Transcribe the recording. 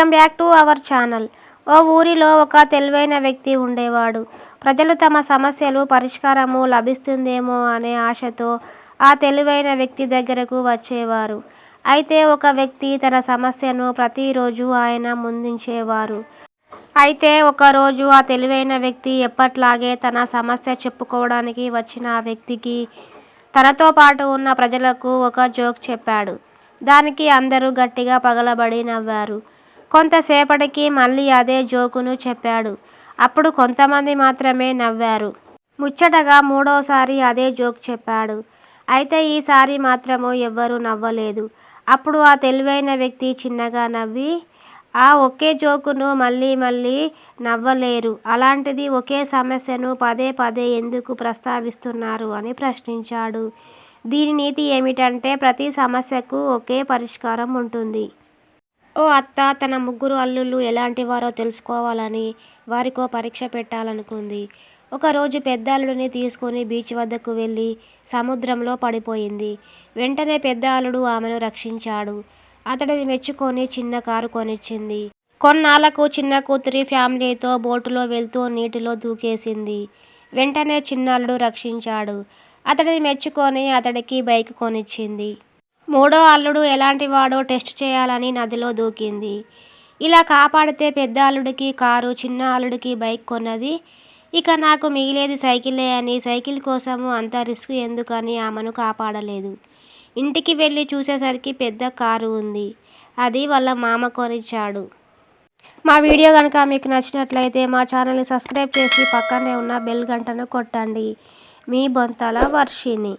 Welcome back to our channel. ఓ ఊరిలో ఒక తెలివైన వ్యక్తి ఉండేవాడు. ప్రజలు తమ సమస్యలు పరిష్కారము లభిస్తుందేమో అనే ఆశతో ఆ తెలివైన వ్యక్తి దగ్గరకు వచ్చేవారు. అయితే ఒక వ్యక్తి తన సమస్యను ప్రతిరోజు ఆయన ముందుంచేవారు. అయితే ఒకరోజు ఆ తెలివైన వ్యక్తి ఎప్పట్లాగే తన సమస్య చెప్పుకోవడానికి వచ్చిన ఆ వ్యక్తికి తనతో పాటు ఉన్న ప్రజలకు ఒక జోక్ చెప్పాడు. దానికి అందరూ గట్టిగా పగలబడి నవ్వారు. కొంతసేపటికి మళ్ళీ అదే జోకును చెప్పాడు. అప్పుడు కొంతమంది మాత్రమే నవ్వారు. ముచ్చటగా మూడోసారి అదే జోక్ చెప్పాడు. అయితే ఈసారి మాత్రము ఎవ్వరూ నవ్వలేదు. అప్పుడు ఆ తెలివైన వ్యక్తి చిన్నగా నవ్వి, ఆ ఒకే జోకును మళ్ళీ మళ్ళీ నవ్వలేరు, అలాంటిది ఒకే సమస్యను పదే పదే ఎందుకు ప్రస్తావిస్తున్నారు అని ప్రశ్నించాడు. దీని నీతి ఏమిటంటే ప్రతి సమస్యకు ఒకే పరిష్కారం ఉంటుంది. ఓ అత్త తన ముగ్గురు అల్లుళ్ళు ఎలాంటివారో తెలుసుకోవాలని వారికో పరీక్ష పెట్టాలనుకుంది. ఒకరోజు పెద్ద అల్లుడిని తీసుకుని బీచ్ వద్దకు వెళ్ళి సముద్రంలో పడిపోయింది. వెంటనే పెద్ద అల్లుడు ఆమెను రక్షించాడు. అతడిని మెచ్చుకొని చిన్న కారు కొనిచ్చింది. కొన్నాళ్లకు చిన్న కూతురి ఫ్యామిలీతో బోటులో వెళ్తూ నీటిలో దూకేసింది. వెంటనే చిన్న అల్లుడు రక్షించాడు. అతడిని మెచ్చుకొని అతడికి బైక్ కొనిచ్చింది. మూడో అల్లుడు ఎలాంటివాడో టెస్ట్ చేయాలని నదిలో దూకింది. ఇలా కాపాడితే పెద్ద అల్లుడికి కారు, చిన్న అల్లుడికి బైక్ కొన్నది. ఇక నాకు మిగిలేది సైకిలే అని సైకిల్ కోసము అంత రిస్క్ ఎందుకని ఆమెను కాపాడలేదు. ఇంటికి వెళ్ళి చూసేసరికి పెద్ద కారు ఉంది. అది వాళ్ళ మామ కొనిచ్చాడు. మా వీడియో కనుక మీకు నచ్చినట్లయితే మా ఛానల్ని సబ్స్క్రైబ్ చేసి పక్కనే ఉన్న బెల్ గంటను కొట్టండి. మీ బొంతల వర్షిణి.